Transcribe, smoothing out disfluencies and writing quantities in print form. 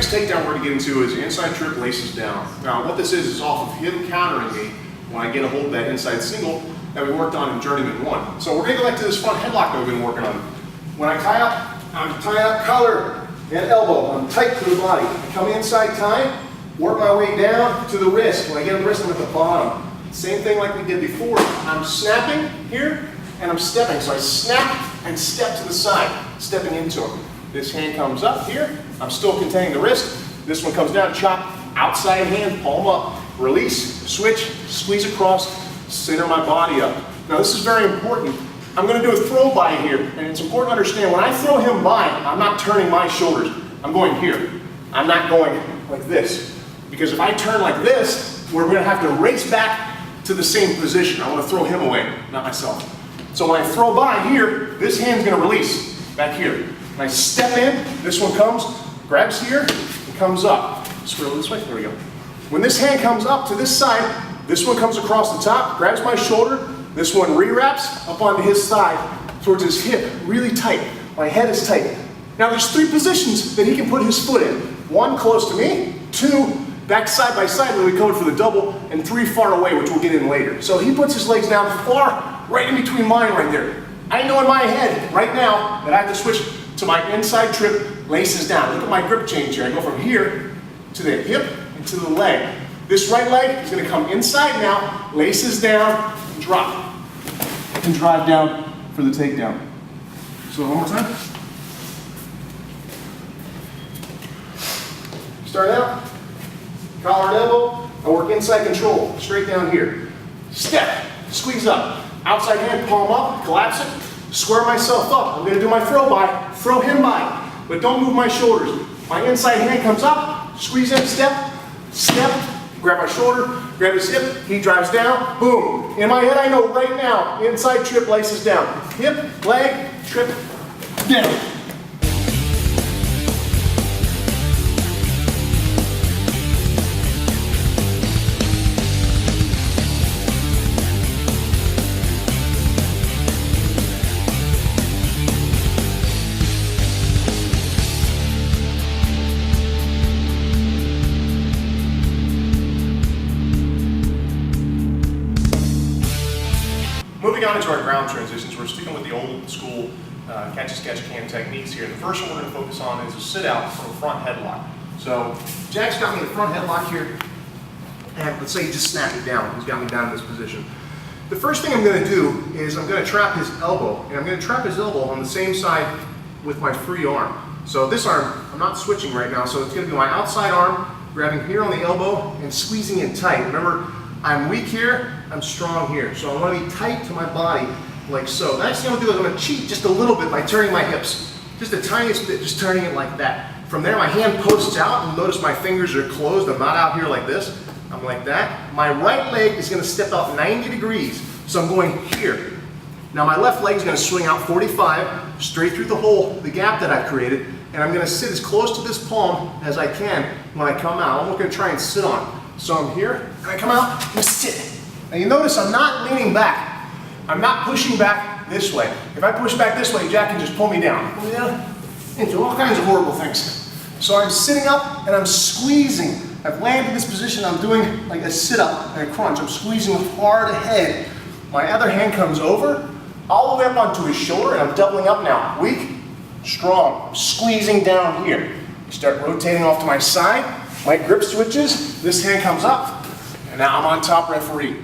next takedown we're going to get into is inside trip laces down. Now what this is off of him countering me when I get a hold of that inside single that we worked on in Journeyman 1. So we're going to go back to this front headlock that we've been working on. When I tie up, I'm tying up collar and elbow. I'm tight to the body. I come inside tying, work my way down to the wrist. When I get the wrist, I'm at the bottom. Same thing like we did before. I'm snapping here and I'm stepping. So I snap and step to the side, stepping into him. This hand comes up here. I'm still containing the wrist. This one comes down, chop, outside hand, palm up, release, switch, squeeze across, center my body up. Now this is very important. I'm going to do a throw by here, and it's important to understand when I throw him by, I'm not turning my shoulders. I'm going here. I'm not going like this. Because if I turn like this, we're going to have to race back to the same position. I want to throw him away, not myself. So when I throw by here, this hand's going to release back here. When I step in, this one comes, grabs here, and comes up. Swirl this way, there we go. When this hand comes up to this side, this one comes across the top, grabs my shoulder, this one re-wraps up onto his side, towards his hip, really tight. My head is tight. Now there's 3 positions that he can put his foot in. 1 close to me, 2 back side by side where we covered for the double, and 3 far away, which we'll get in later. So he puts his legs down far, right in between mine right there. I know in my head right now that I have to switch to my inside trip, laces down. Look at my grip change here. I go from here to the hip and to the leg. This right leg is going to come inside now, laces down, and drop. And drive down for the takedown. So one more time. Start out, collar and elbow, I work inside control, straight down here. Step, squeeze up, outside hand, palm up, collapse it, square myself up. I'm going to do my throw by, throw him by, but don't move my shoulders. My inside hand comes up, squeeze in, step, step, grab my shoulder, grab his hip, he drives down, boom. In my head I know right now, inside trip, laces down. Hip, leg, trip, down. Moving on into our ground transitions, we're sticking with the old school catch-as-catch-can techniques here. The first one we're going to focus on is a sit-out from a front headlock. So Jack's got me in the front headlock here, and let's say he just snapped it down. He's got me down in this position. The first thing I'm going to do is I'm going to trap his elbow, and I'm going to trap his elbow on the same side with my free arm. So this arm, I'm not switching right now, so it's going to be my outside arm, grabbing here on the elbow and squeezing it tight. Remember, I'm weak here, I'm strong here. So I want to be tight to my body, like so. The next thing I'm going to do is I'm going to cheat just a little bit by turning my hips. Just the tiniest bit, just turning it like that. From there, my hand posts out, and notice my fingers are closed. I'm not out here like this. I'm like that. My right leg is going to step out 90 degrees, so I'm going here. Now my left leg is going to swing out 45, straight through the hole, the gap that I created, and I'm going to sit as close to this palm as I can when I come out. I'm not going to try and sit on it. So I'm here, and I come out, and sit. And you notice I'm not leaning back. I'm not pushing back this way. If I push back this way, Jack can just pull me down. Pull me down into all kinds of horrible things. So I'm sitting up, and I'm squeezing. I've landed in this position, I'm doing like a sit-up and a crunch. I'm squeezing hard ahead. My other hand comes over, all the way up onto his shoulder, and I'm doubling up now. Weak, strong, squeezing down here. Start rotating off to my side. My grip switches, this hand comes up, and now I'm on top referee.